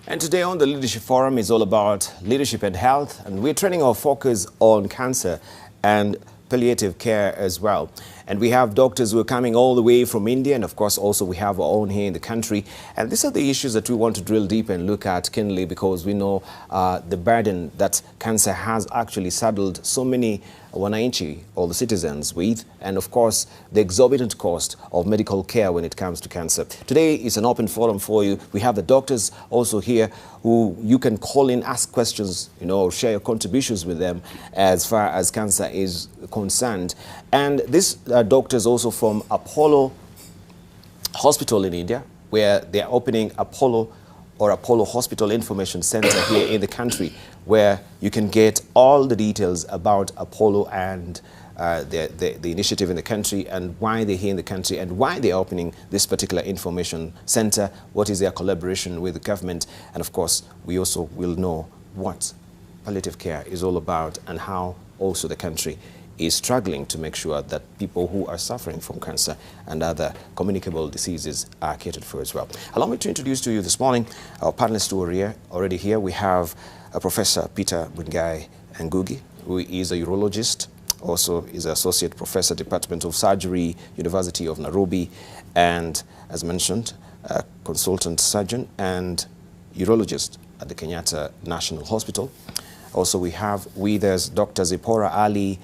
And today on the Leadership Forum is all about leadership and health, and we're turning our focus on cancer and palliative care as well. And we have doctors who are coming all the way from India, and of course also we have our own here in the country. And these are the issues that we want to drill deep and look at keenly, because we know the burden that cancer has actually saddled so many wananchi, all the citizens with, and of course the exorbitant cost of medical care when it comes to cancer. Today is an open forum for you. We have the doctors also here who you can call in, ask questions, share your contributions with them as far as cancer is concerned. And these doctors also from Apollo Hospital in India, where they are opening Apollo Hospital Information Center here in the country, where you can get all the details about Apollo and the initiative in the country, and why they're here in the country, and why they're opening this particular information center, what is their collaboration with the government, and of course we also will know what palliative care is all about, and how also the country is struggling to make sure that people who are suffering from cancer and other communicable diseases are catered for as well. Allow me to introduce to you this morning our panelists who are already here. We have Professor Peter Bungai Ngugi, who is a urologist, also is an associate professor, Department of Surgery, University of Nairobi, and as mentioned, a consultant surgeon and urologist at the Kenyatta National Hospital. Also we have with us Dr. Zipporah Ali,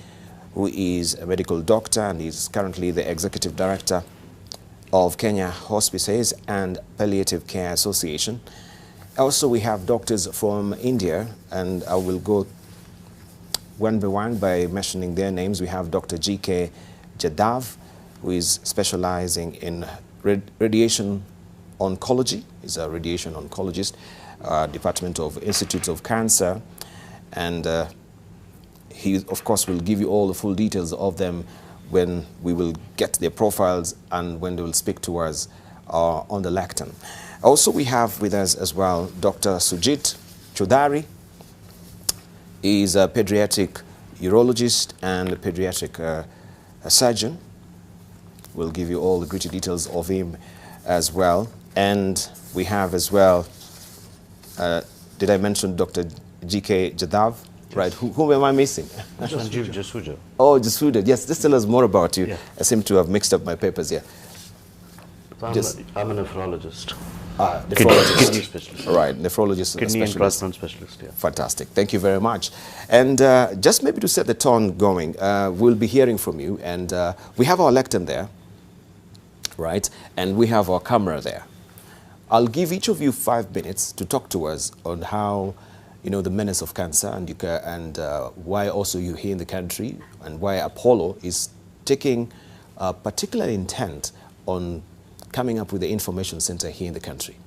who is a medical doctor and is currently the executive director of Kenya Hospices and Palliative Care Association. Also, we have doctors from India, and I will go one by one by mentioning their names. We have Dr. G.K. Jadhav, who is specializing in radiation oncology. He's a radiation oncologist, Department of Institutes of Cancer, and he, of course, will give you all the full details of them when we will get their profiles and when they will speak to us on the lectern. Also, we have with us as well Dr. Sujit Chowdhary. He is a pediatric urologist and a pediatric surgeon. We'll give you all the gritty details of him as well. And we have as well, did I mention Dr. G.K. Jadhav? Right, who am I missing? Jasuja. Oh, Jasuja. Yes, just tell us more about you. Yeah. I seem to have mixed up my papers here. I'm a nephrologist. Nephrologist. Kidney specialist. Right, nephrologist. Kidney and transplant specialist, yeah. Fantastic. Thank you very much. And just maybe to set the tone going, we'll be hearing from you. And we have our lectern there, right? And we have our camera there. I'll give each of you 5 minutes to talk to us on how the menace of cancer and why also you're here in the country, and why Apollo is taking particular intent on coming up with the information center here in the country.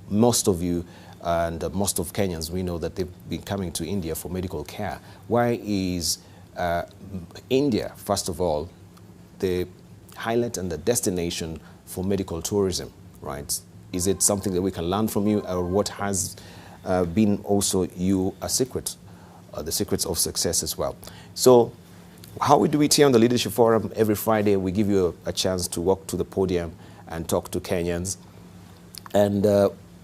Most of you and most of Kenyans, we know that they've been coming to India for medical care. Why is India, first of all, the highlight and the destination for medical tourism, right? Is it something that we can learn from you, or what has been also a secret, the secrets of success as well? So how we do it here on the Leadership Forum, every Friday we give you a chance to walk to the podium and talk to Kenyans. And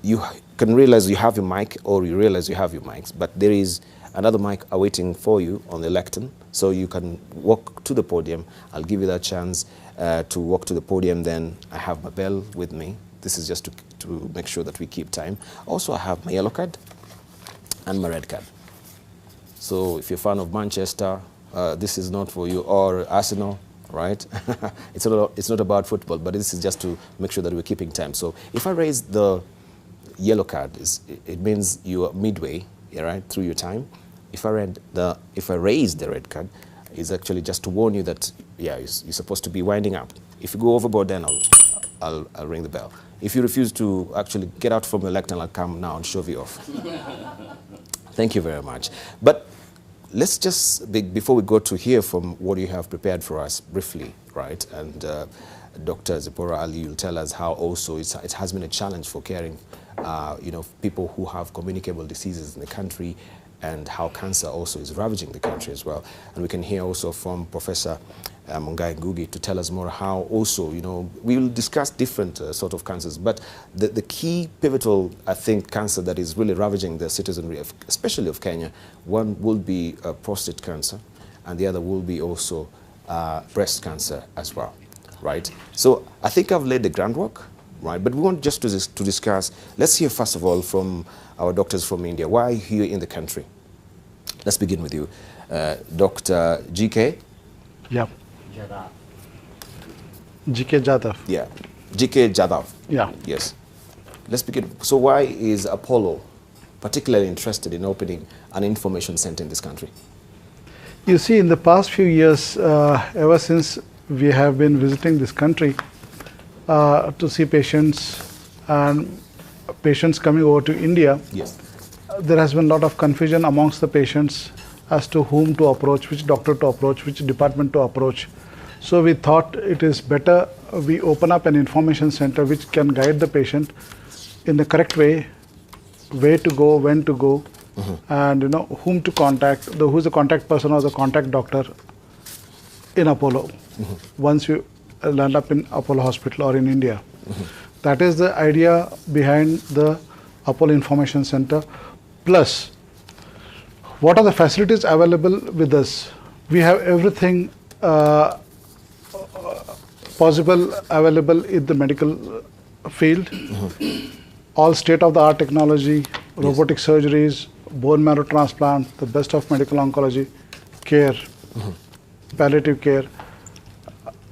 you can realize you have your mic, or you realize you have your mics, but there is another mic awaiting for you on the lectern, so you can walk to the podium. I'll give you that chance to walk to the podium. Then I have my bell with me. This is just to make sure that we keep time. Also, I have my yellow card and my red card. So if you're a fan of Manchester, this is not for you, or Arsenal, right? It's not about football, but this is just to make sure that we're keeping time. So if I raise the yellow card, it means you are midway, right, through your time. If I raise the red card, it's actually just to warn you that, yeah, you're supposed to be winding up. If you go overboard, then I'll ring the bell. If you refuse to actually get out from the lectern, I'll come now and shove you off. Thank you very much. But let's just, before we go to hear from what you have prepared for us briefly, right? And Dr. Zipporah Ali will tell us how also it has been a challenge for caring, people who have communicable diseases in the country, and how cancer also is ravaging the country as well. And we can hear also from Professor Mungai Ngugi, to tell us more how also, you know, we will discuss different sort of cancers, but the key pivotal, I think, cancer that is really ravaging the citizenry, especially of Kenya, one will be prostate cancer, and the other will be also breast cancer as well, right? So I think I've laid the groundwork, right? But we want just to discuss, let's hear first of all from our doctors from India. Why here in the country? Let's begin with you. Dr. GK? Yeah. GK Jadhav. Yeah. GK Jadhav. Yeah. Yes. Let's begin. So why is Apollo particularly interested in opening an information center in this country? You see, in the past few years, ever since we have been visiting this country to see patients and patients coming over to India, yes, there has been a lot of confusion amongst the patients as to whom to approach, which doctor to approach, which department to approach. So we thought it is better we open up an information center which can guide the patient in the correct way, where to go, when to go, and you know whom to contact, who is the contact person or the contact doctor in Apollo once you land up in Apollo Hospital or in India. That is the idea behind the Apollo Information Center. Plus, what are the facilities available with us? We have everything possible available in the medical field. All state-of-the-art technology, robotic surgeries, bone marrow transplant, the best of medical oncology, care, palliative care.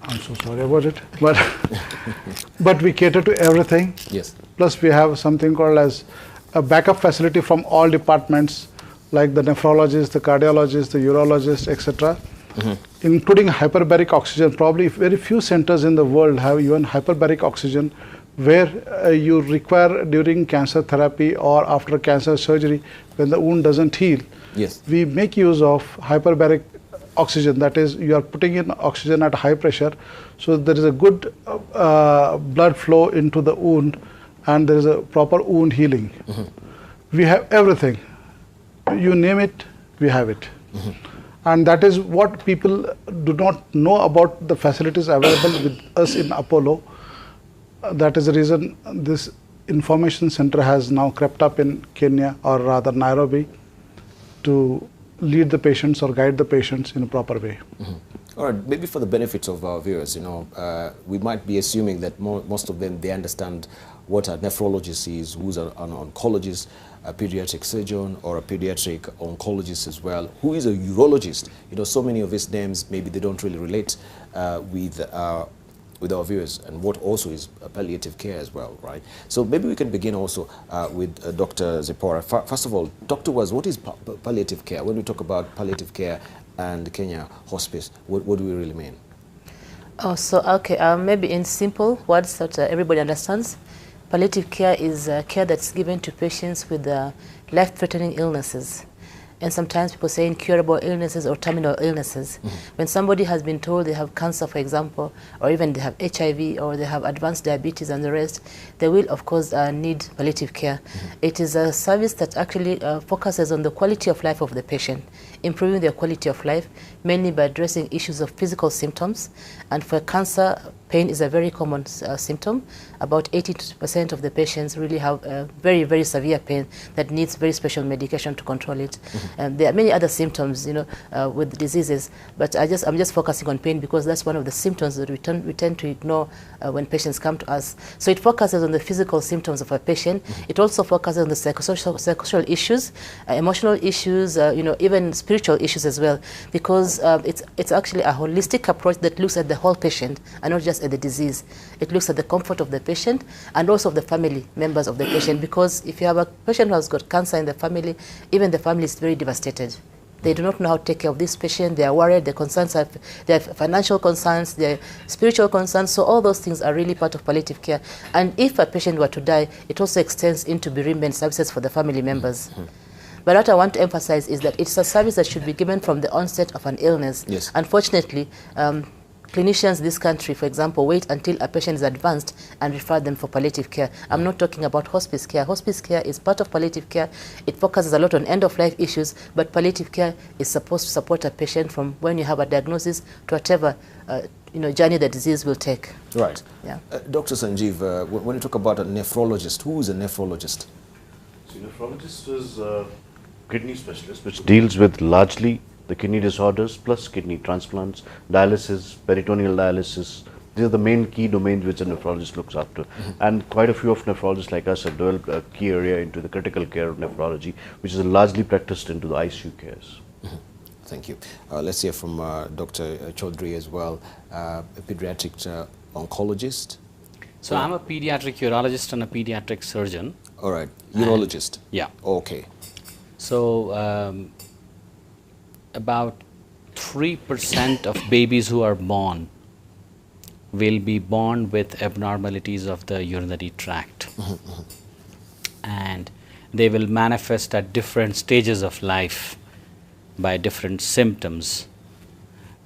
I'm so sorry about it, but we cater to everything. yes, Plus, we have something called as a backup facility from all departments, like the nephrologist, the cardiologist, the urologist, etc., including hyperbaric oxygen. Probably very few centers in the world have even hyperbaric oxygen, where you require during cancer therapy or after cancer surgery when the wound doesn't heal. yes, We make use of hyperbaric oxygen, that is, you are putting in oxygen at high pressure, so there is a good blood flow into the wound and there is a proper wound healing. We have everything. You name it, we have it. And that is what people do not know about the facilities available with us in Apollo. That is the reason this information center has now crept up in Kenya, or rather Nairobi, to lead the patients or guide the patients in a proper way. All right, maybe for the benefits of our viewers, you know, we might be assuming that most of them, they understand what a nephrologist is, who's an oncologist, a pediatric surgeon, or a pediatric oncologist as well. Who is a urologist? You know, so many of these names, maybe they don't really relate with our viewers, and what also is palliative care as well, right? So maybe we can begin also with Dr. Zipporah. First of all, Dr. Waz, what is palliative care? When we talk about palliative care and Kenya Hospice, what do we really mean? Oh, so okay, maybe in simple words that everybody understands, palliative care is care that's given to patients with life-threatening illnesses. And sometimes people say incurable illnesses or terminal illnesses. When somebody has been told they have cancer, for example, or even they have HIV or they have advanced diabetes and the rest, they will, of course, need palliative care. It is a service that actually focuses on the quality of life of the patient, improving their quality of life, mainly by addressing issues of physical symptoms. And for cancer, pain is a very common symptom. About 80% of the patients really have very, very severe pain that needs very special medication to control it. There are many other symptoms, you know, with diseases, but I'm just focusing on pain because that's one of the symptoms that we tend to ignore when patients come to us. So it focuses on the physical symptoms of a patient. It also focuses on the psychosocial issues, emotional issues, you know, even spiritual issues as well, because it's actually a holistic approach that looks at the whole patient and not just at the disease. It looks at the comfort of the patient and also of the family members of the patient, because if you have a patient who has got cancer in the family, even the family is very devastated. They do not know how to take care of this patient. They are worried. Their concerns are, their financial concerns, their spiritual concerns. So all those things are really part of palliative care. And if a patient were to die, it also extends into bereavement services for the family members. But what I want to emphasize is that it's a service that should be given from the onset of an illness. Yes. Unfortunately, clinicians in this country, for example, wait until a patient is advanced and refer them for palliative care. I'm not talking about hospice care. Hospice care is part of palliative care. It focuses a lot on end-of-life issues, but palliative care is supposed to support a patient from when you have a diagnosis to whatever journey the disease will take. Right. Yeah. Dr. Sanjeev, when you talk about a nephrologist, who is a nephrologist? So, nephrologist is a kidney specialist which deals with largely the kidney disorders plus kidney transplants, dialysis, peritoneal dialysis. These are the main key domains which a nephrologist looks after. And quite a few of nephrologists like us have developed a key area into the critical care of nephrology, which is largely practiced into the ICU cares. Thank you. Let's hear from Dr. Chowdhary as well, a pediatric oncologist. So I'm a pediatric urologist and a pediatric surgeon. All right, urologist. Yeah. Okay. So about 3% of babies who are born will be born with abnormalities of the urinary tract. And they will manifest at different stages of life by different symptoms.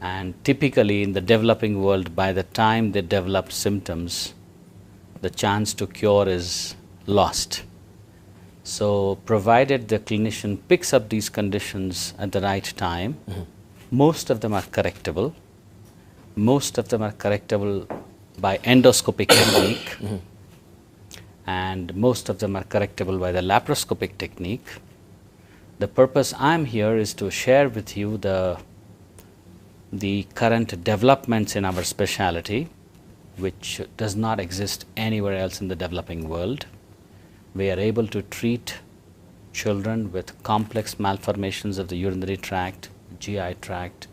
And typically in the developing world, by the time they develop symptoms, the chance to cure is lost. So provided the clinician picks up these conditions at the right time, most of them are correctable. Most of them are correctable by endoscopic technique, and most of them are correctable by the laparoscopic technique. The purpose I'm here is to share with you the current developments in our specialty, which does not exist anywhere else in the developing world. We are able to treat children with complex malformations of the urinary tract, GI tract,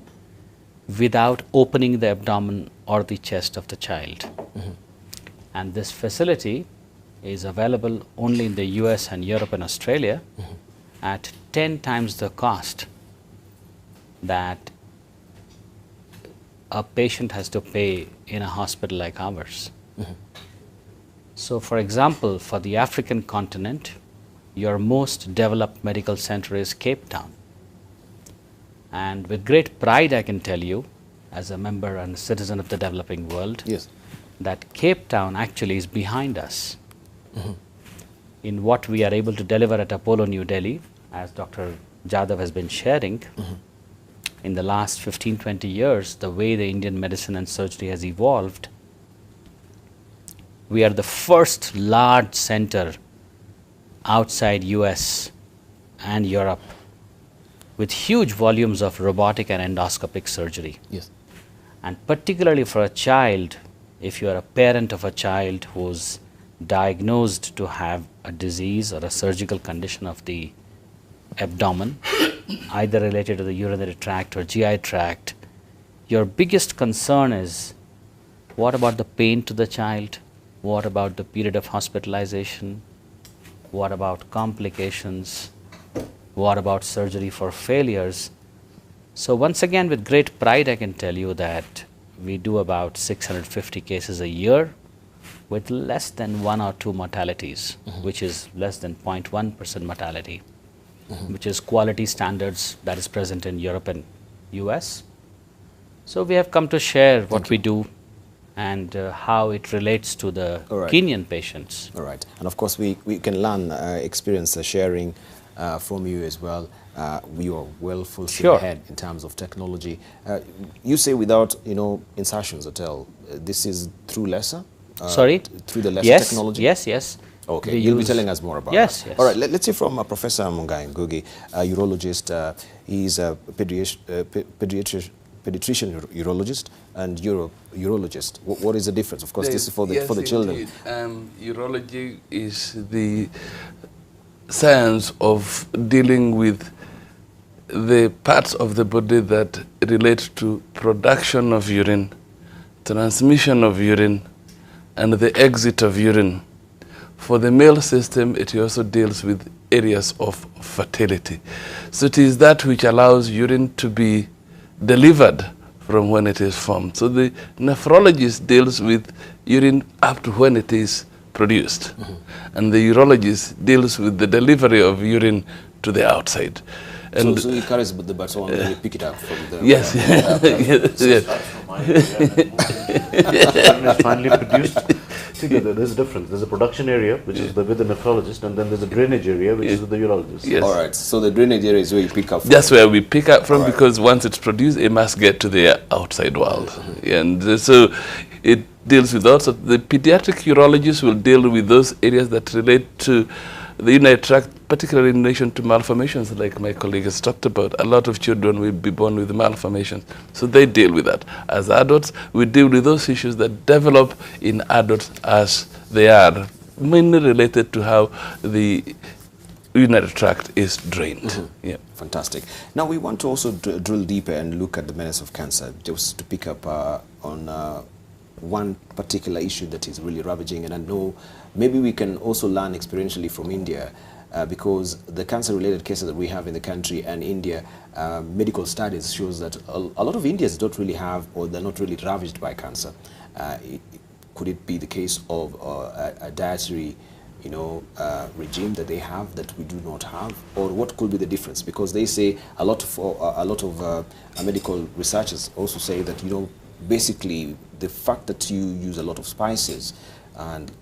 without opening the abdomen or the chest of the child. And this facility is available only in the US and Europe and Australia at 10 times the cost that a patient has to pay in a hospital like ours. So for example, for the African continent, your most developed medical center is Cape Town. And with great pride I can tell you, as a member and citizen of the developing world, that Cape Town actually is behind us in what we are able to deliver at Apollo New Delhi, as Dr. Jadhav has been sharing. In the last 15-20 years, the way the Indian medicine and surgery has evolved, we are the first large center outside US and Europe with huge volumes of robotic and endoscopic surgery. And particularly for a child, if you are a parent of a child who's diagnosed to have a disease or a surgical condition of the abdomen, either related to the urinary tract or GI tract, your biggest concern is, what about the pain to the child? What about the period of hospitalization? What about complications? What about surgery for failures? So once again, with great pride, I can tell you that we do about 650 cases a year with less than 1 or 2 mortalities, which is less than 0.1% mortality, which is quality standards that is present in Europe and US. So we have come to share what we do and how it relates to the Kenyan patients. All right. And of course, we can learn experience sharing from you as well. You are well full steam ahead in terms of technology. You say without, insertions at all. This is through laser? Sorry? Through the laser technology? Yes. Okay, you'll be telling us more about that. All right, let's hear from Professor Mungai Ngugi, a urologist. He's a pediatrician urologist and urologist. What is the difference? Of course, this is for the children. Urology is the science of dealing with the parts of the body that relate to production of urine, transmission of urine, and the exit of urine. For the male system, it also deals with areas of fertility. So it is that which allows urine to be delivered from when it is formed. So the nephrologist deals with urine up to when it is produced. And the urologist deals with the delivery of urine to the outside. And so he carries the baton and we pick it up from the... Yes. It's finally produced. See, there's a difference. There's a production area, which is with the nephrologist, and then there's a drainage area, which is with the urologist. Yes. All right. So the drainage area is where you pick up from. That's where we pick up from, because once it's produced, it must get to the outside world. And so it deals with also the pediatric urologists will deal with those areas that relate to the urinary tract, particularly in relation to malformations, like my colleague has talked about. A lot of children will be born with malformations, so they deal with that. As adults, we deal with those issues that develop in adults as they are, mainly related to how the urinary tract is drained. Yeah. Fantastic. Now we want to also drill deeper and look at the menace of cancer, just to pick up on one particular issue that is really ravaging, and I know maybe we can also learn experientially from India, because the cancer-related cases that we have in the country and India, medical studies shows that a lot of Indians don't really have, or they're not really ravaged by cancer. Could it be the case of a dietary regime that they have that we do not have, or what could be the difference? Because they say a lot of medical researchers also say that basically the fact that you use a lot of spices and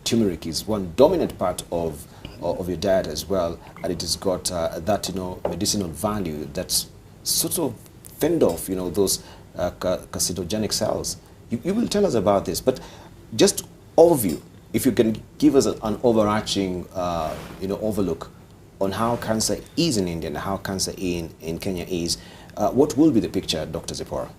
turmeric is one dominant part of your diet as well, and it has got that medicinal value that's sort of fend off those carcinogenic cells. You will tell us about this, but just overview, if you can give us an overarching overlook on how cancer is in India and how cancer in Kenya is. What will be the picture, Dr. Zipporah?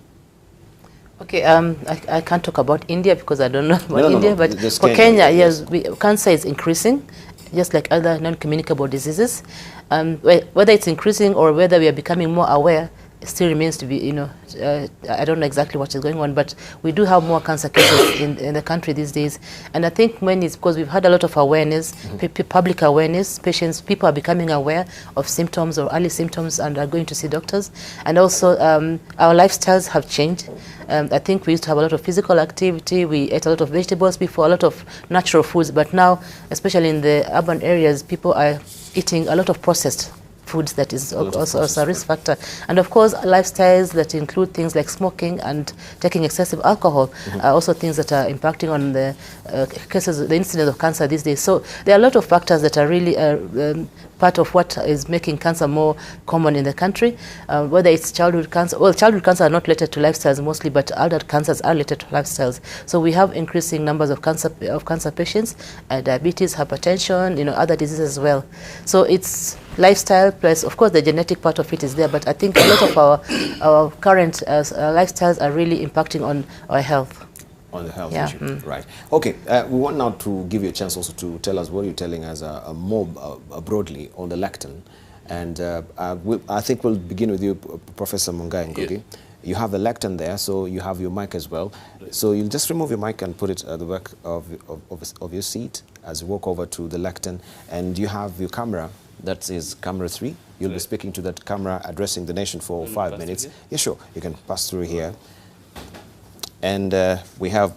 Okay, I can't talk about India because I don't know about India, but for Kenya, yes, cancer is increasing, just like other non-communicable diseases. Whether it's increasing or whether we are becoming more aware, it still remains to be, I don't know exactly what is going on, but we do have more cancer cases in the country these days. And I think mainly it's because we've had a lot of awareness, public awareness, people are becoming aware of symptoms or early symptoms and are going to see doctors. And also our lifestyles have changed. I think we used to have a lot of physical activity, we ate a lot of vegetables before, a lot of natural foods, but now, especially in the urban areas, people are eating a lot of processed foods. That is also a risk factor. And of course, lifestyles that include things like smoking and taking excessive alcohol are also things that are impacting on the cases, the incidence of cancer these days. So there are a lot of factors that are really part of what is making cancer more common in the country, whether it's childhood cancer. Well, childhood cancer are not related to lifestyles mostly, but adult cancers are related to lifestyles. So we have increasing numbers of cancer patients, diabetes, hypertension, other diseases as well. So it's lifestyle plus, of course, the genetic part of it is there, but I think a lot of our current lifestyles are really impacting on our health. On the health issue, right. Okay, we want now to give you a chance also to tell us what you're telling us more broadly on the lectin. And I think we'll begin with you, Professor Mungai Ngugi. Yes. You have the lectin there, so you have your mic as well. Right. So you'll just remove your mic and put it at the back of your seat as you walk over to the lectin. And you have your camera, that is camera 3. You'll be speaking to that camera, addressing the nation for 5 minutes. Yeah, sure. You can pass through here. And we have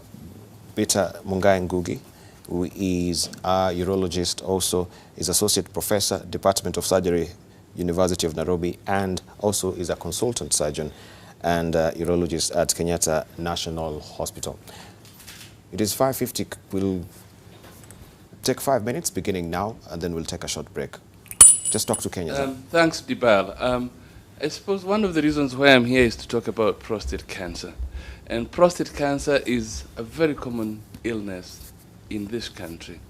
Peter Mungai Ngugi, who is a urologist, also is Associate Professor, Department of Surgery, University of Nairobi, and also is a consultant surgeon and urologist at Kenyatta National Hospital. It is 5:50. We'll take 5 minutes beginning now, and then we'll take a short break. Just talk to Kenya. Thanks, Dibal. I suppose one of the reasons why I'm here is to talk about prostate cancer. And prostate cancer is a very common illness in this country.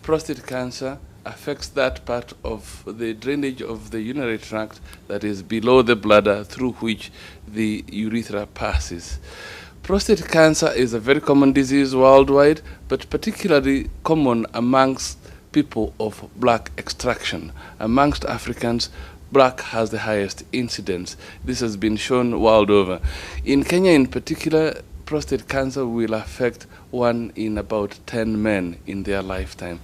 Prostate cancer affects that part of the drainage of the urinary tract that is below the bladder, through which the urethra passes. Prostate cancer is a very common disease worldwide, but particularly common amongst people of black extraction. Amongst Africans, black has the highest incidence. This has been shown world over. In Kenya in particular, prostate cancer will affect 1 in about 10 men in their lifetime.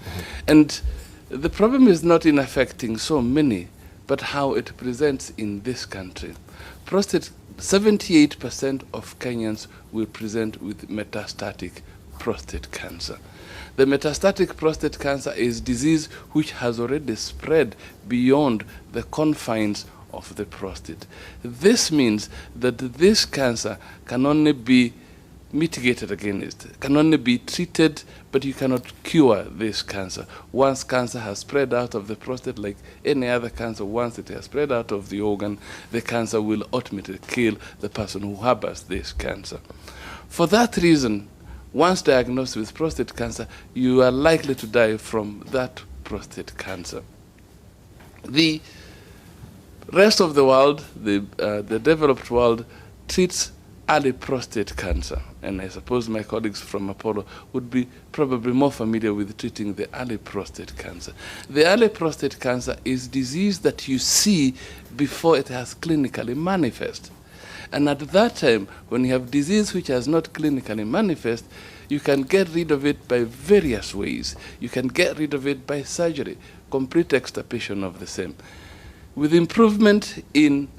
And the problem is not in affecting so many, but how it presents in this country. 78% of Kenyans will present with metastatic prostate cancer. The metastatic prostate cancer is disease which has already spread beyond the confines of the prostate. This means that this cancer can only be mitigated against, can only be treated, but you cannot cure this cancer. Once cancer has spread out of the prostate, like any other cancer, once it has spread out of the organ, the cancer will ultimately kill the person who harbors this cancer. For that reason, once diagnosed with prostate cancer, you are likely to die from that prostate cancer. The rest of the world, the developed world, treats early prostate cancer. And I suppose my colleagues from Apollo would be probably more familiar with treating the early prostate cancer. The early prostate cancer is disease that you see before it has clinically manifest. And at that time, when you have disease which has not clinically manifest, you can get rid of it by various ways. You can get rid of it by surgery, complete extirpation of the same. With improvement in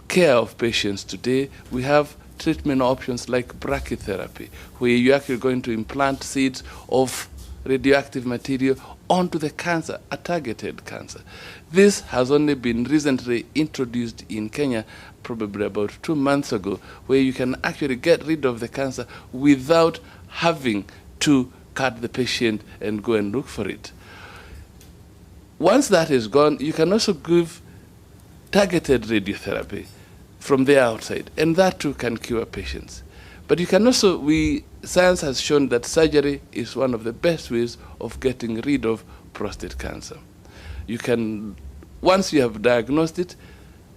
care of patients today, we have treatment options like brachytherapy, where you're actually going to implant seeds of radioactive material onto the cancer, a targeted cancer. This has only been recently introduced in Kenya, probably about 2 months ago, where you can actually get rid of the cancer without having to cut the patient and go and look for it. Once that is gone, you can also give targeted radiotherapy from the outside, and that too can cure patients. But you can also, science has shown that surgery is one of the best ways of getting rid of prostate cancer. You can, once you have diagnosed it,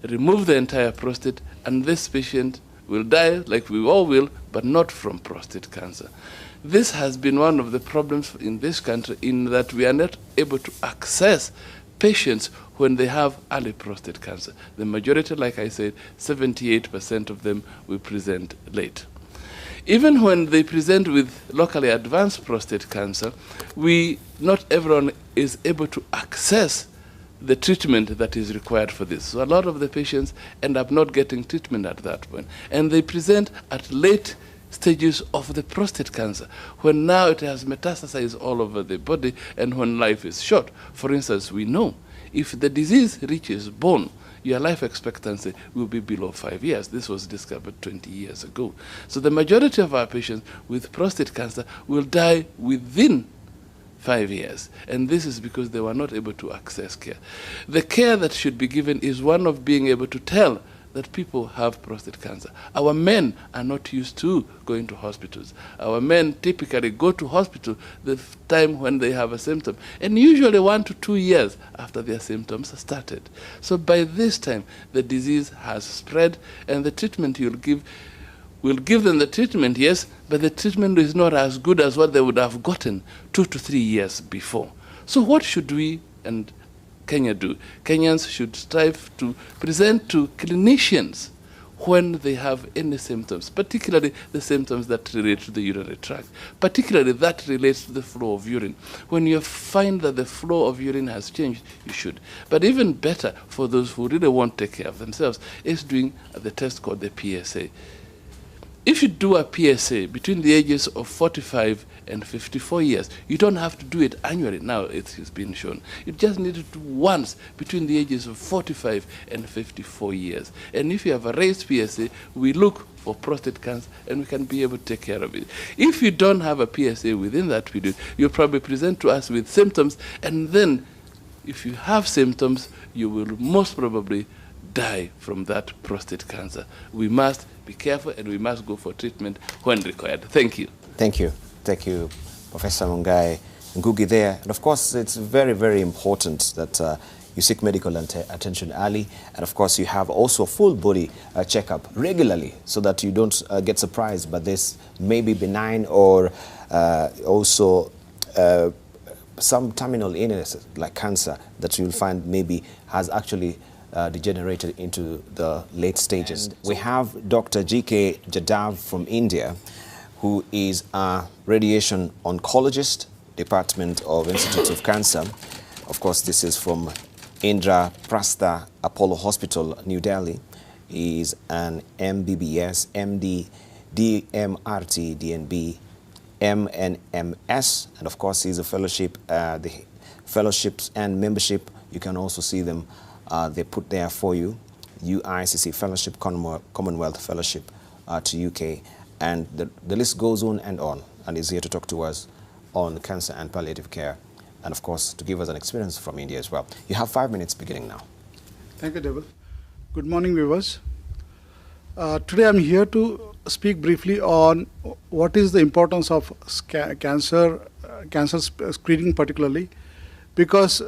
remove the entire prostate, and this patient will die, like we all will, but not from prostate cancer. This has been one of the problems in this country, in that we are not able to access patients when they have early prostate cancer. The majority, like I said, 78% of them will present late. Even when they present with locally advanced prostate cancer, not everyone is able to access the treatment that is required for this. So a lot of the patients end up not getting treatment at that point. And they present at late stages of the prostate cancer, when now it has metastasized all over the body and when life is short. For instance, we know if the disease reaches bone, your life expectancy will be below 5 years. This was discovered 20 years ago. So the majority of our patients with prostate cancer will die within 5 years. And this is because they were not able to access care. The care that should be given is one of being able to tell that people have prostate cancer. Our men are not used to going to hospitals. Our men typically go to hospital the time when they have a symptom, and usually 1 to 2 years after their symptoms started. So by this time, the disease has spread, and the treatment you'll give will give them the treatment, yes, but the treatment is not as good as what they would have gotten 2 to 3 years before. So what should we and Kenya do? Kenyans should strive to present to clinicians when they have any symptoms, particularly the symptoms that relate to the urinary tract, particularly that relates to the flow of urine. When you find that the flow of urine has changed, you should. But even better for those who really want to take care of themselves is doing the test called the PSA. If you do a PSA between the ages of 45 and 54 years, you don't have to do it annually. Now it has been shown. You just need to do once between the ages of 45 and 54 years. And if you have a raised PSA, we look for prostate cancer and we can be able to take care of it. If you don't have a PSA within that period, you'll probably present to us with symptoms, and then if you have symptoms, you will most probably die from that prostate cancer. We must be careful and we must go for treatment when required. Thank you. Thank you. Thank you, Professor Mungai Ngugi there. And of course, it's very, very important that you seek medical attention early. And of course, you have also a full body checkup regularly so that you don't get surprised by this maybe benign or also some terminal illness like cancer that you'll find maybe has actually degenerated into the late stages. And we have Dr. G.K. Jadhav from India, who is a radiation oncologist, Department of Institute of Cancer. Of course, this is from Indra Prastha Apollo Hospital, New Delhi. He is an MBBS, MD, DMRT, DNB, MNMS, and of course, he's a fellowship. The fellowships and membership, you can also see them they put there for you, UICC Fellowship, Commonwealth Fellowship to UK, and the list goes on, and is here to talk to us on cancer and palliative care, and of course to give us an experience from India as well. You have 5 minutes beginning now. Thank you, Devil. Good morning, viewers. Today I'm here to speak briefly on what is the importance of cancer screening particularly, because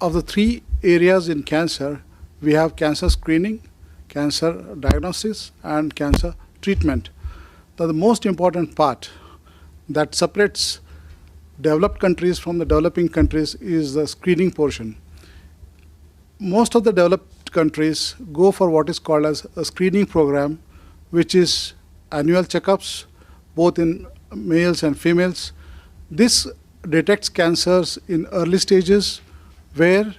of the 3 areas in cancer. We have cancer screening, cancer diagnosis, and cancer treatment. Now, the most important part that separates developed countries from the developing countries is the screening portion. Most of the developed countries go for what is called as a screening program, which is annual checkups, both in males and females. This detects cancers in early stages, where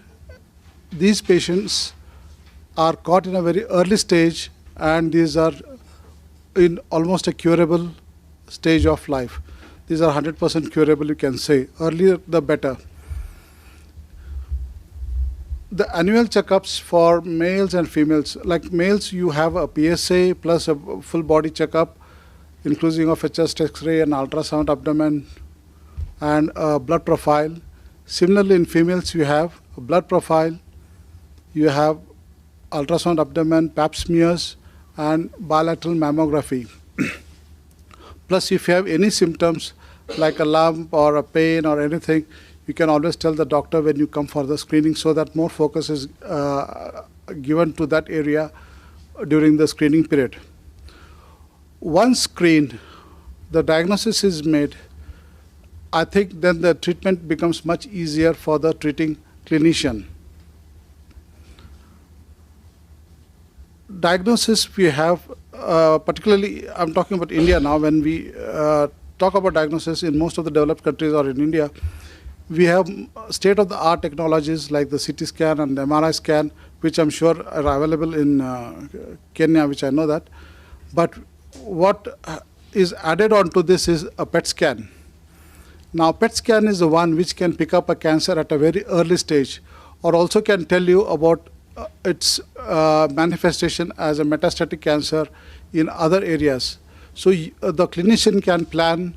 these patients are caught in a very early stage, and these are in almost a curable stage of life. These are 100% curable, you can say. Earlier, the better. The annual checkups for males and females, like males, you have a PSA plus a full body checkup, including of a chest X-ray and ultrasound abdomen and a blood profile. Similarly, in females, you have a blood profile, you have ultrasound abdomen, pap smears, and bilateral mammography. Plus, if you have any symptoms like a lump or a pain or anything, you can always tell the doctor when you come for the screening, so that more focus is given to that area during the screening period. Once screened, the diagnosis is made, I think then the treatment becomes much easier for the treating clinician. Diagnosis we have, particularly I'm talking about India now, when we talk about diagnosis in most of the developed countries or in India, we have state-of-the-art technologies like the CT scan and the MRI scan, which I'm sure are available in Kenya, which I know that. But what is added on to this is a PET scan. Now, PET scan is the one which can pick up a cancer at a very early stage, or also can tell you about its manifestation as a metastatic cancer in other areas. So the clinician can plan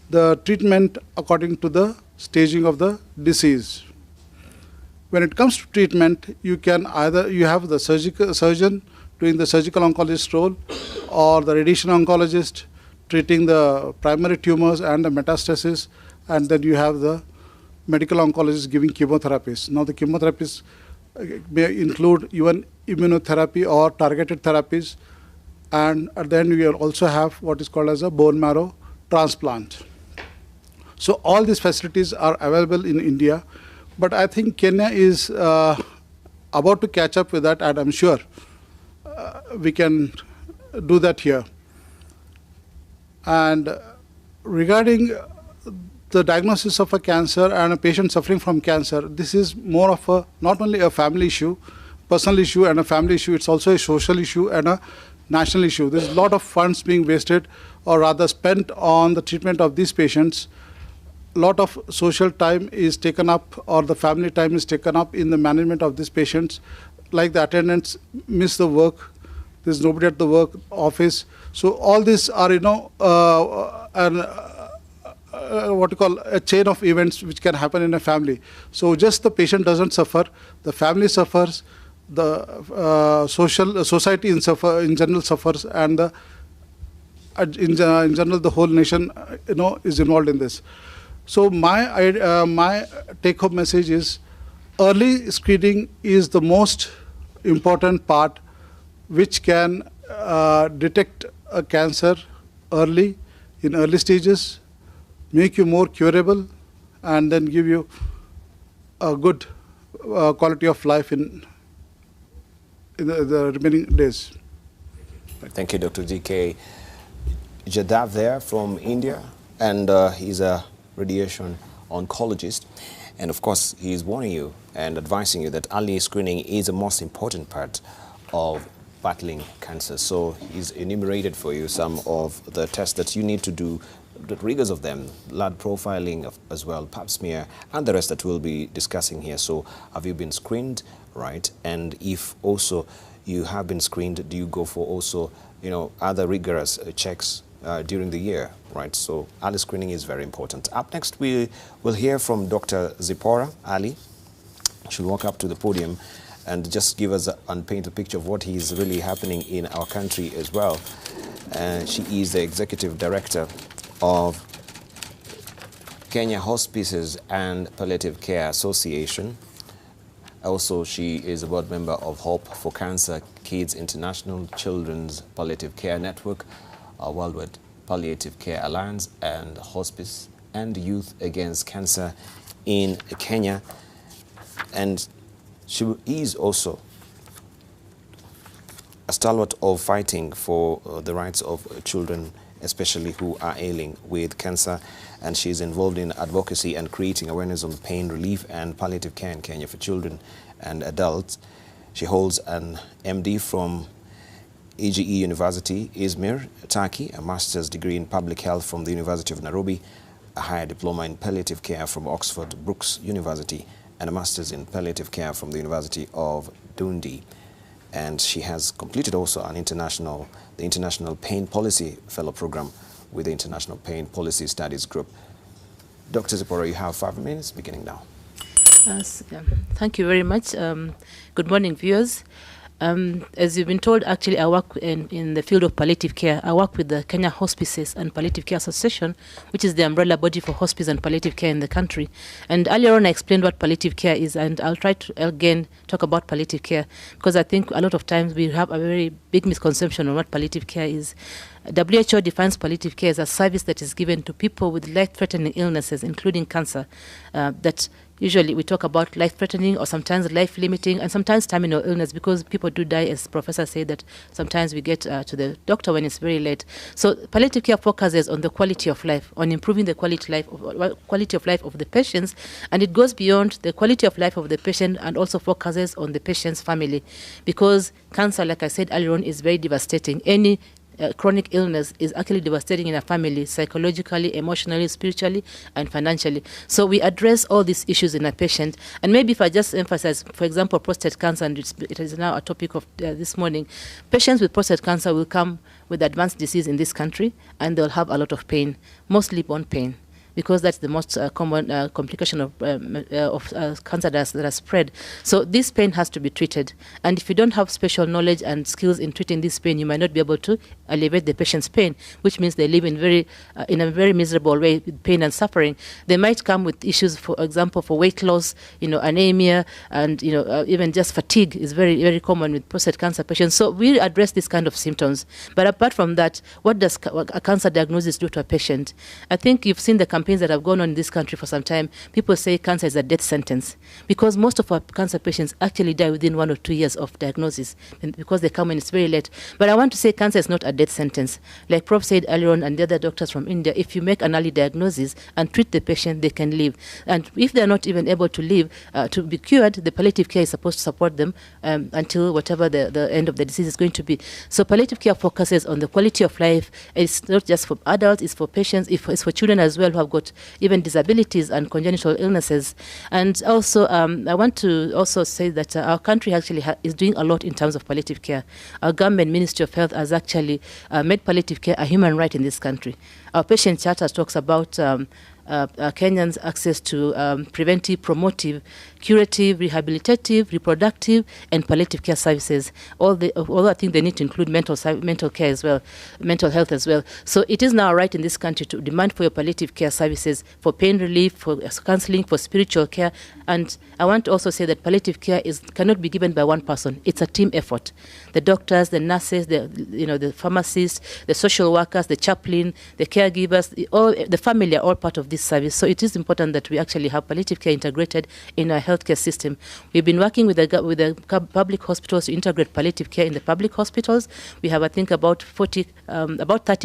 the treatment according to the staging of the disease. When it comes to treatment, you can you have the surgeon doing the surgical oncologist role, or the radiation oncologist treating the primary tumors and the metastasis, and then you have the medical oncologist giving chemotherapies. Now, the chemotherapies may include even immunotherapy or targeted therapies, and at the end we will also have what is called as a bone marrow transplant. So all these facilities are available in India, but I think Kenya is about to catch up with that, and I'm sure we can do that here. And regarding the diagnosis of a cancer and a patient suffering from cancer, this is more of a not only a family issue, personal issue and a family issue, it's also a social issue and a national issue. There's a lot of funds being wasted, or rather spent, on the treatment of these patients. A lot of social time is taken up, or the family time is taken up in the management of these patients. Like the attendants miss the work, there's nobody at the work office. So all these are, what you call a chain of events which can happen in a family. So just the patient doesn't suffer, the family suffers, the society in general suffers, and in general the whole nation is involved in this. So my take-home message is early screening is the most important part, which can detect a cancer early, in early stages, make you more curable, and then give you a good quality of life in the remaining days. Thank you, Dr. G.K. Jadav there from India, and he's a radiation oncologist, and of course he is warning you and advising you that early screening is the most important part of battling cancer. So he's enumerated for you some of the tests that you need to do the rigors of them, blood profiling as well, pap smear, and the rest that we'll be discussing here. So have you been screened, right? And if also you have been screened, do you go for also, other rigorous checks during the year, right? So early screening is very important. Up next, we will hear from Dr. Zipporah Ali. She'll walk up to the podium and just give us and paint a picture of what is really happening in our country as well. She is the Executive Director of Kenya Hospices and Palliative Care Association. Also, she is a board member of Hope for Cancer Kids International Children's Palliative Care Network, Worldwide Palliative Care Alliance, and Hospice and Youth Against Cancer in Kenya. And she is also a stalwart of fighting for the rights of children, especially who are ailing with cancer. And she's involved in advocacy and creating awareness on pain relief and palliative care in Kenya for children and adults. She holds an MD from EGE University, Izmir, Turkey, a master's degree in public health from the University of Nairobi, a higher diploma in palliative care from Oxford Brookes University, and a master's in palliative care from the University of Dundee. And she has completed also the International Pain Policy Fellow Program with the International Pain Policy Studies Group. Dr. Zipporah, you have 5 minutes, beginning now. Thank you very much. Good morning, viewers. As you've been told, actually, I work in the field of palliative care. I work with the Kenya Hospices and Palliative Care Association, which is the umbrella body for hospice and palliative care in the country. And earlier on, I explained what palliative care is, and I'll try to again talk about palliative care, because I think a lot of times we have a very big misconception on what palliative care is. WHO defines palliative care as a service that is given to people with life-threatening illnesses, including cancer, that usually we talk about life-threatening or sometimes life-limiting and sometimes terminal illness, because people do die, as professors say, that sometimes we get to the doctor when it's very late. So palliative care focuses on the quality of life, on improving the quality of life of the patients, and it goes beyond the quality of life of the patient and also focuses on the patient's family, because cancer, like I said earlier on, is very devastating. Any chronic illness is actually devastating in a family, psychologically, emotionally, spiritually, and financially. So we address all these issues in a patient. And maybe if I just emphasize, for example, prostate cancer, and it is now a topic of this morning, patients with prostate cancer will come with advanced disease in this country, and they'll have a lot of pain, mostly bone pain, because that's the most common complication of cancer that are spread. So this pain has to be treated. And if you don't have special knowledge and skills in treating this pain, you might not be able to alleviate the patient's pain, which means they live in a very miserable way with pain and suffering. They might come with issues, for example, for weight loss, anemia, and even just fatigue is very, very common with prostate cancer patients. So we address this kind of symptoms. But apart from that, what does a cancer diagnosis do to a patient? I think you've seen the campaigns that have gone on in this country for some time. People say cancer is a death sentence, because most of our cancer patients actually die within 1 or 2 years of diagnosis, because they come when it's very late. But I want to say cancer is not a death sentence. Like Prof said earlier on, and the other doctors from India, if you make an early diagnosis and treat the patient, they can live. And if they're not even able to live, to be cured, the palliative care is supposed to support them until whatever the end of the disease is going to be. So palliative care focuses on the quality of life. It's not just for adults, it's for patients, it's for children as well who have got even disabilities and congenital illnesses. And also, I want to also say that our country actually is doing a lot in terms of palliative care. Our government, Ministry of Health, has actually made palliative care a human right in this country. Our patient charter talks about Kenyans' access to preventive, promotive, curative, rehabilitative, reproductive, and palliative care services. Although I think they need to include mental care as well, mental health as well. So it is now a right in this country to demand for your palliative care services, for pain relief, for counseling, for spiritual care. And I want to also say that palliative care cannot be given by one person. It's a team effort. The doctors, the nurses, the pharmacists, the social workers, the chaplain, the caregivers, the family are all part of this service. So it is important that we actually have palliative care integrated in our healthcare system. We've been working with the public hospitals to integrate palliative care in the public hospitals. We have, I think, about 30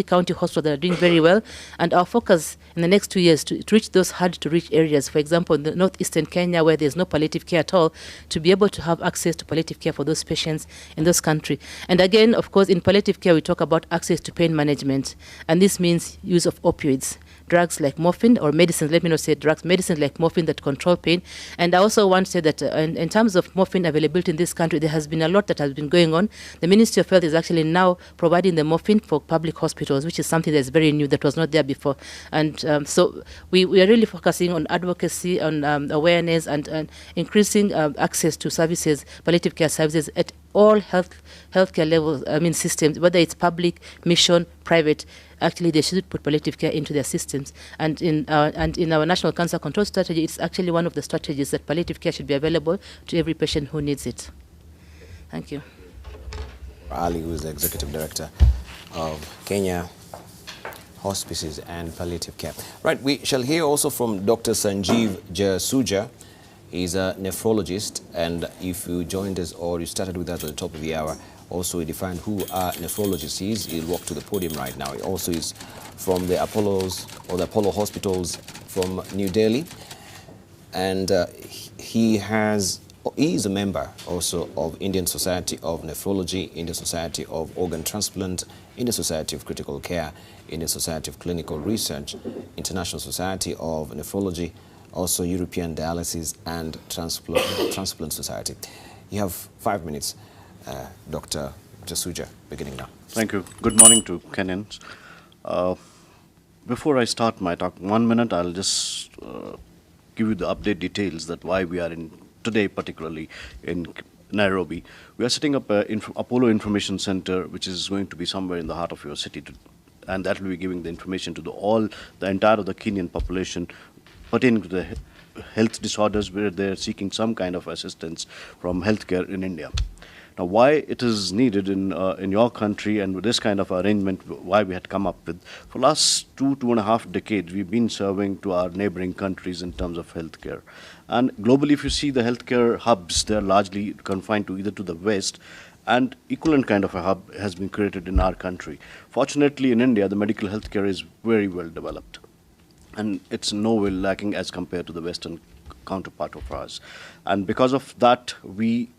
county hospitals that are doing very well. And our focus in the next 2 years to reach those hard-to-reach areas, for example, in the northeastern Kenya, where there's no palliative care at all, to be able to have access to palliative care for those patients in those countries. And again, of course, in palliative care, we talk about access to pain management. And this means use of opioids. drugs like morphine or medicines, let me not say drugs, medicines like morphine that control pain. And I also want to say that in terms of morphine availability in this country, there has been a lot that has been going on. The Ministry of Health is actually now providing the morphine for public hospitals, which is something that's very new, that was not there before. And so we are really focusing on advocacy, on awareness, and increasing access to services, palliative care services at all healthcare levels, systems, whether it's public, mission, private. Actually, they should put palliative care into their systems. And in our National Cancer Control Strategy, it's actually one of the strategies that palliative care should be available to every patient who needs it. Thank you. Ali, who is the Executive Director of Kenya Hospices and Palliative Care. Right, we shall hear also from Dr. Sanjeev Jasuja. He's a nephrologist, and if you joined us or you started with us at the top of the hour, also he defined who a nephrologist is. He'll walk to the podium right now. He also is from the Apollos or the Apollo Hospitals from New Delhi, and he is a member also of Indian Society of Nephrology, Indian Society of Organ Transplant, Indian Society of Critical Care, Indian Society of Clinical Research, International Society of Nephrology, also European Dialysis and Transplant Society. You have 5 minutes, Dr. Jasuja, beginning now. Thank you. Good morning to Kenyans. Before I start my talk, 1 minute, I'll just give you the update details that why we are in today, particularly in Nairobi. We are setting up an Apollo Information Center, which is going to be somewhere in the heart of your city, and that will be giving the information to the entire of the Kenyan population pertaining to the health disorders where they're seeking some kind of assistance from healthcare in India. Now, why it is needed in your country and with this kind of arrangement, why we had come up with, for last 2.5 decades, we've been serving to our neighboring countries in terms of healthcare. And globally, if you see the healthcare hubs, they're largely confined to either to the West, and equivalent kind of a hub has been created in our country. Fortunately, in India, the medical healthcare is very well developed, and it's nowhere lacking as compared to the Western counterpart of ours. And because of that, we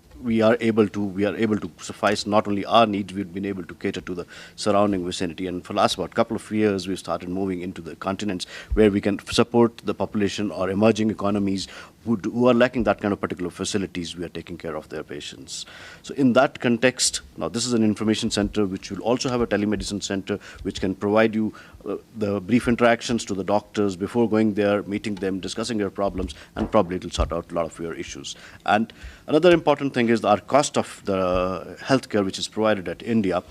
are able to suffice not only our needs, we've been able to cater to the surrounding vicinity. And for the last about couple of years, we've started moving into the continents where we can support the population or emerging economies who are lacking that kind of particular facilities. We are taking care of their patients. So in that context, now this is an information center which will also have a telemedicine center which can provide you the brief interactions to the doctors before going there, meeting them, discussing your problems, and probably it will sort out a lot of your issues. And another important thing is our cost of the healthcare which is provided at India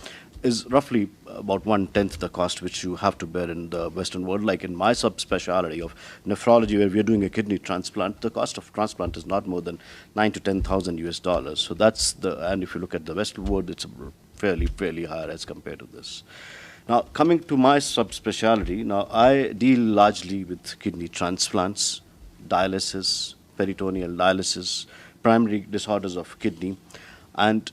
is roughly about 1/10 the cost which you have to bear in the Western world. Like in my subspecialty of nephrology, where we are doing a kidney transplant, the cost of transplant is not more than $9,000 to $10,000. So that's and if you look at the Western world, it's fairly higher as compared to this. Now, coming to my subspecialty, now I deal largely with kidney transplants, dialysis, peritoneal dialysis, primary disorders of kidney, and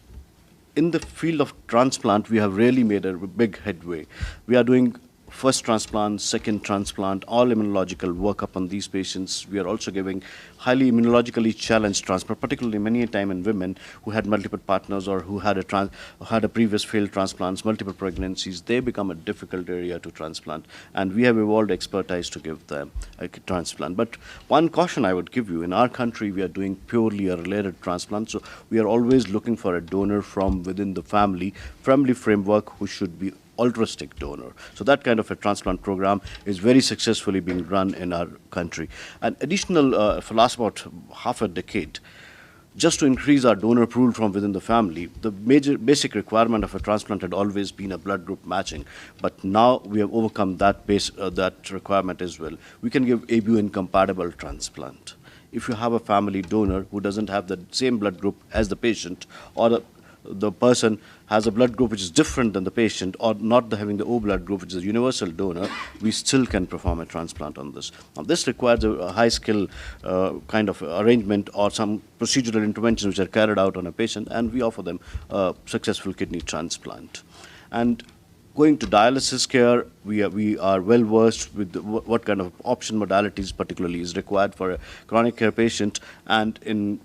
in the field of transplant, we have really made a big headway. We are doing first transplant, second transplant, all immunological workup on these patients. We are also giving highly immunologically challenged transplant, particularly many a time in women who had multiple partners or who had a previous failed transplants, multiple pregnancies. They become a difficult area to transplant, and we have evolved expertise to give them a transplant. But one caution I would give you, in our country, we are doing purely a related transplant, so we are always looking for a donor from within the family framework who should be altruistic donor. So that kind of a transplant program is very successfully being run in our country. And additional, for last about half a decade, just to increase our donor pool from within the family, the basic requirement of a transplant had always been a blood group matching. But now we have overcome that that requirement as well. We can give ABU incompatible transplant. If you have a family donor who doesn't have the same blood group as the patient, or the person has a blood group which is different than the patient, or not having the O blood group, which is a universal donor, we still can perform a transplant on this. Now, this requires a high skill kind of arrangement or some procedural interventions which are carried out on a patient, and we offer them a successful kidney transplant. And going to dialysis care, we are well versed with what kind of option modalities particularly is required for a chronic care patient, and in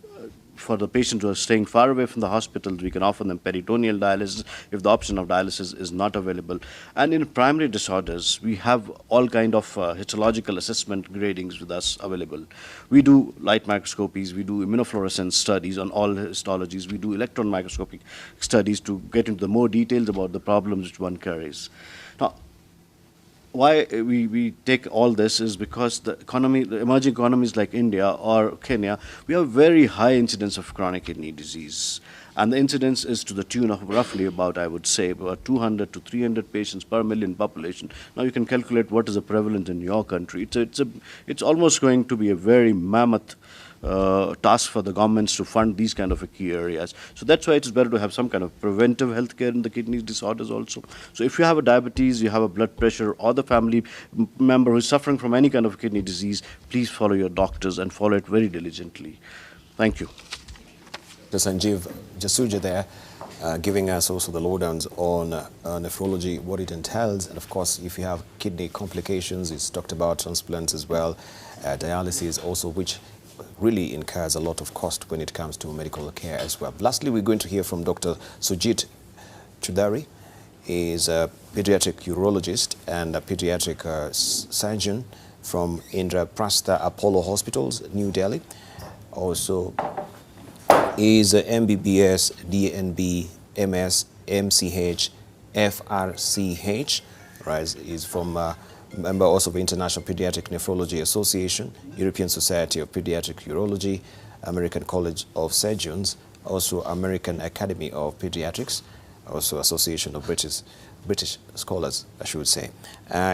for the patients who are staying far away from the hospitals, we can offer them peritoneal dialysis if the option of dialysis is not available. And in primary disorders, we have all kind of histological assessment gradings with us available. We do light microscopies, we do immunofluorescence studies on all histologies, we do electron microscopic studies to get into the more details about the problems which one carries. Now, why we take all this is because the emerging economies like India or Kenya, we have very high incidence of chronic kidney disease. And the incidence is to the tune of roughly about, I would say, about 200 to 300 patients per million population. Now you can calculate what is the prevalence in your country. It's almost going to be a very mammoth task for the governments to fund these kind of key areas. So that's why it's better to have some kind of preventive healthcare in the kidney disorders also. So if you have a diabetes, you have a blood pressure, or the family member who is suffering from any kind of kidney disease, please follow your doctors and follow it very diligently. Thank you. Dr. Sanjeev Jasuja there, giving us also the lowdowns on nephrology, what it entails, and of course, if you have kidney complications, it's talked about transplants as well, dialysis also, which really incurs a lot of cost when it comes to medical care as well. Lastly, we're going to hear from Dr. Sujit Chowdhary. He is a pediatric urologist and a pediatric surgeon from Indraprastha Apollo Hospitals, New Delhi. Also, he is a MBBS, DNB, MS, MCH, FRCH. Right? He's from member also of International Pediatric Nephrology Association, European Society of Pediatric Urology, American College of Surgeons, also American Academy of Pediatrics, also Association of British Scholars, I should say.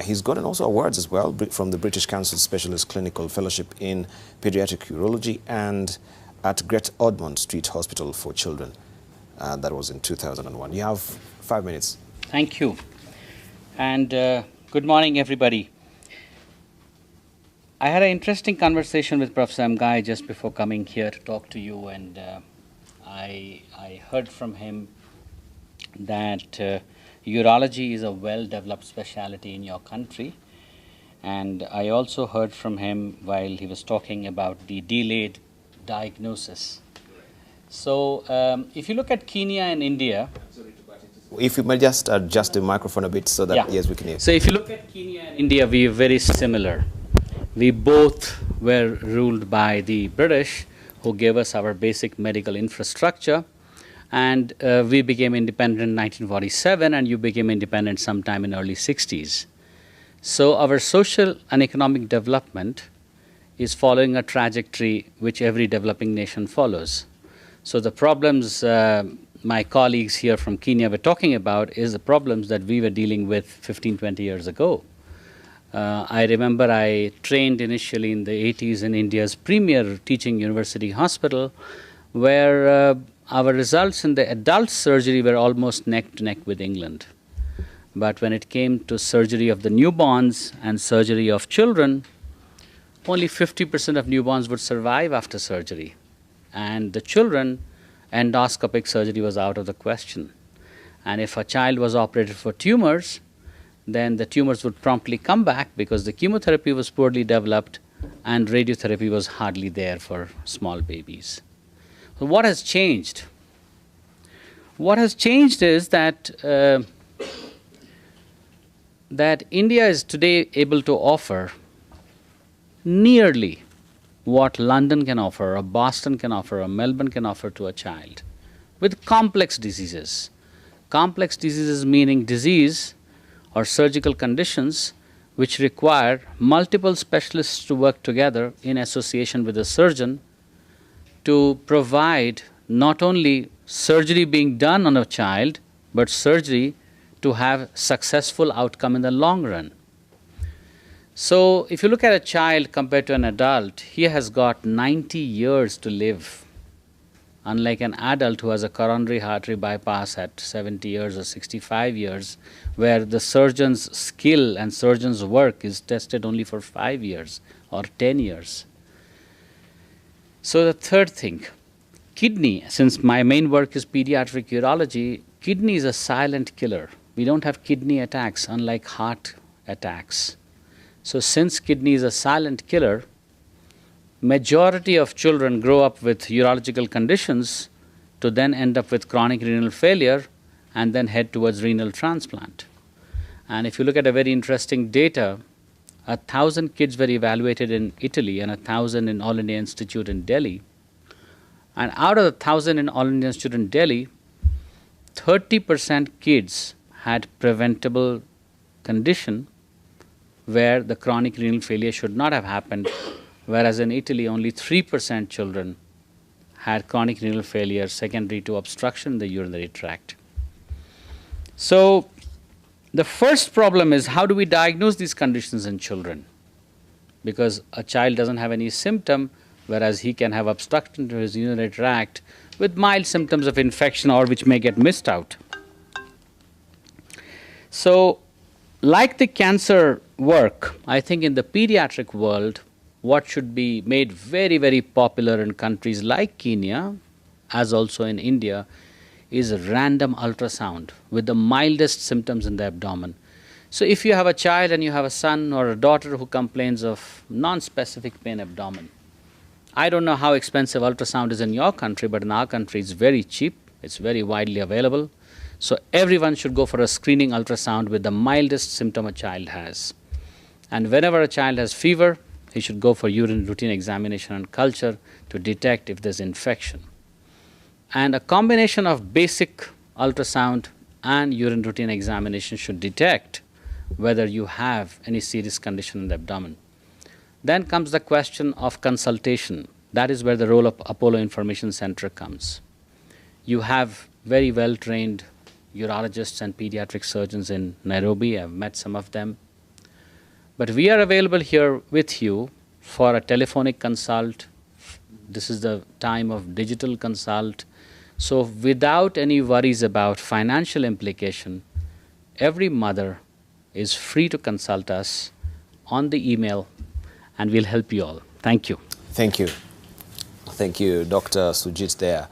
He's gotten also awards as well from the British Council Specialist Clinical Fellowship in Pediatric Urology and at Great Ormond Street Hospital for Children. That was in 2001. You have 5 minutes. Thank you. And good morning, everybody. I had an interesting conversation with Professor Amgai just before coming here to talk to you, and I heard from him that urology is a well-developed specialty in your country. And I also heard from him while he was talking about the delayed diagnosis. So if you look at Kenya and India, if you may just adjust the microphone a bit so that, yes, we can hear. So if you look at Kenya and India, we are very similar. We both were ruled by the British, who gave us our basic medical infrastructure, and we became independent in 1947, and you became independent sometime in early 60s. So our social and economic development is following a trajectory which every developing nation follows. So the problems my colleagues here from Kenya were talking about is the problems that we were dealing with 15, 20 years ago. I remember I trained initially in the 80s in India's premier teaching university hospital, where our results in the adult surgery were almost neck to neck with England. But when it came to surgery of the newborns and surgery of children, only 50% of newborns would survive after surgery. And the children, endoscopic surgery was out of the question. And if a child was operated for tumors, then the tumors would promptly come back because the chemotherapy was poorly developed and radiotherapy was hardly there for small babies. So what has changed? What has changed is that India is today able to offer nearly what London can offer, or Boston can offer, or Melbourne can offer to a child, with complex diseases. Complex diseases meaning disease or surgical conditions which require multiple specialists to work together in association with a surgeon to provide not only surgery being done on a child, but surgery to have successful outcome in the long run. So if you look at a child compared to an adult, he has got 90 years to live, unlike an adult who has a coronary artery bypass at 70 years or 65 years, where the surgeon's skill and surgeon's work is tested only for 5 years or 10 years. So the third thing, kidney, since my main work is pediatric urology, kidney is a silent killer. We don't have kidney attacks, unlike heart attacks. So since kidney is a silent killer, majority of children grow up with urological conditions to then end up with chronic renal failure and then head towards renal transplant. And if you look at a very interesting data, 1,000 kids were evaluated in Italy and 1,000 in All India Institute in Delhi. And out of the 1,000 in All India Institute in Delhi, 30% kids had preventable condition where the chronic renal failure should not have happened, whereas in Italy only 3% children had chronic renal failure secondary to obstruction in the urinary tract. So the first problem is, how do we diagnose these conditions in children? Because a child doesn't have any symptom, whereas he can have obstruction to his urinary tract with mild symptoms of infection or which may get missed out. So like the cancer work, I think in the pediatric world, what should be made very, very popular in countries like Kenya, as also in India, is random ultrasound with the mildest symptoms in the abdomen. So if you have a child and you have a son or a daughter who complains of non-specific pain abdomen, I don't know how expensive ultrasound is in your country, but in our country it's very cheap, it's very widely available. So everyone should go for a screening ultrasound with the mildest symptom a child has. And whenever a child has fever, he should go for urine routine examination and culture to detect if there's infection. And a combination of basic ultrasound and urine routine examination should detect whether you have any serious condition in the abdomen. Then comes the question of consultation. That is where the role of Apollo Information Center comes. You have very well-trained urologists and pediatric surgeons in Nairobi. I've met some of them. But we are available here with you for a telephonic consult. This is the time of digital consult. So without any worries about financial implication, every mother is free to consult us on the email, and we'll help you all. Thank you. Thank you. Thank you, Dr. Sujit there.